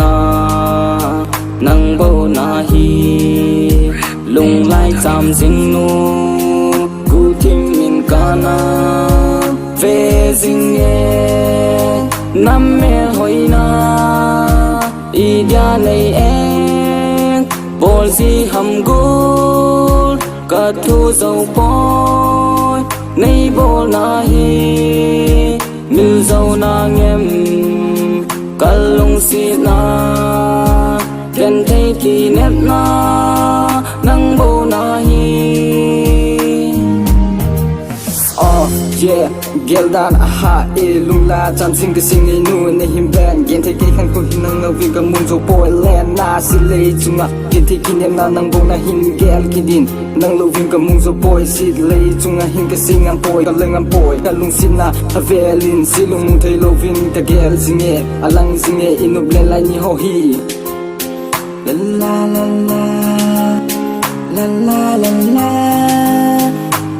na nang bo na hi lung lai cham jing nu ku tim min kana ve jing e nam me hoina i dia nei en bol si ham gul ka thu dầu boy nei bol na hi mil dầu na ngem kalung si na gần thấy kỳ nét na nắng bầu na hi yeah geldan aha e lungla chan sing ke sing nu ne him ban gen the ke khan ko hin nang vi ka mun zo boy len na si le chunga gen the ki nem na nang bo na hin gel ki din nang lo vin ka mun zo boy si le chunga hin ke sing am boy ka leng am boy ka lung sin na avelin si lung mun thei lo vin ka gel sing e alang sing e inu ble lai ni ho hi la la la la la la la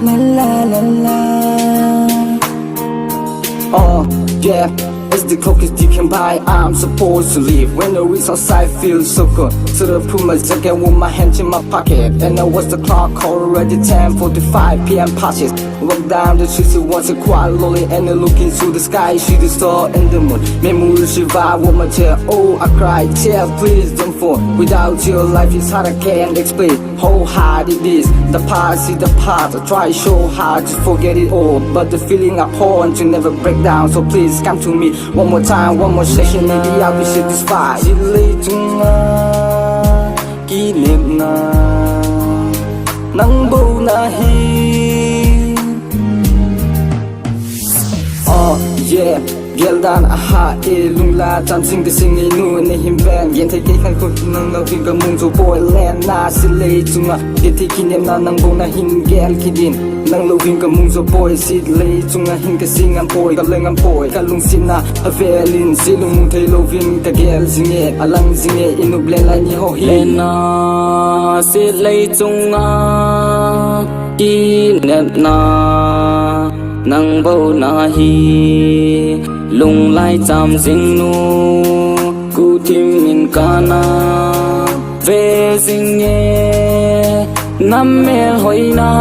la la la la. Oh yeah, as the clock is ticking by, I'm supposed to leave. When the reach outside feels so good, so I put my jacket with my hands in my pocket, and I watch the clock already 10:45 p.m. passes. Walk down the street, it was a quiet lonely, and I look into the sky, see the star and the moon. Memory survive with my chair. Oh, I cried, chair, please don't fall. Without your life, it's hard, I can't explain how hard it is. The past is the past. I try so hard to forget it all, but the feeling I hold to never break down. So please come to me one more time, one more session. Maybe I'll be satisfied. Chỉ lấy chung kỷ niệm na nắng bầu na hi. Oh yeah, geldan aha e lungla chan sing ke sing nu ne him ban gen the ke khan ko nang na vin ka mun zo boy len na si le chunga gen the ki nem na nang bo na hin gel ki din nang lo vin ka mun zo boy si le chunga hin ka sing am boy ka leng am boy ka lung sin na avelin si lung mun thei lo vin ka gel sing e alang sing e inu ble lai ni ho hi na si le chunga ki nem na nang bầu na hi lung lai cham jing nu ku tim min kana ve jing e nam me hoina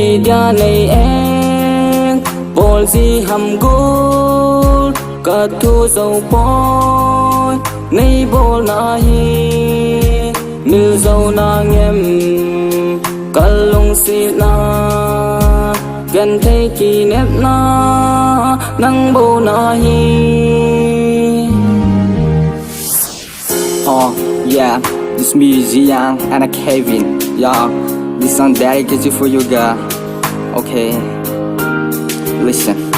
i dia nei en bol si ham gul ka thu dầu boy nei bol na hi mil dầu na ngem kalung si na gần thấy kỳ nét na nắng bầu na hi. Oh yeah, this me Ziyang and Kevin. Yeah, this song dedicated for you guys. Okay, listen.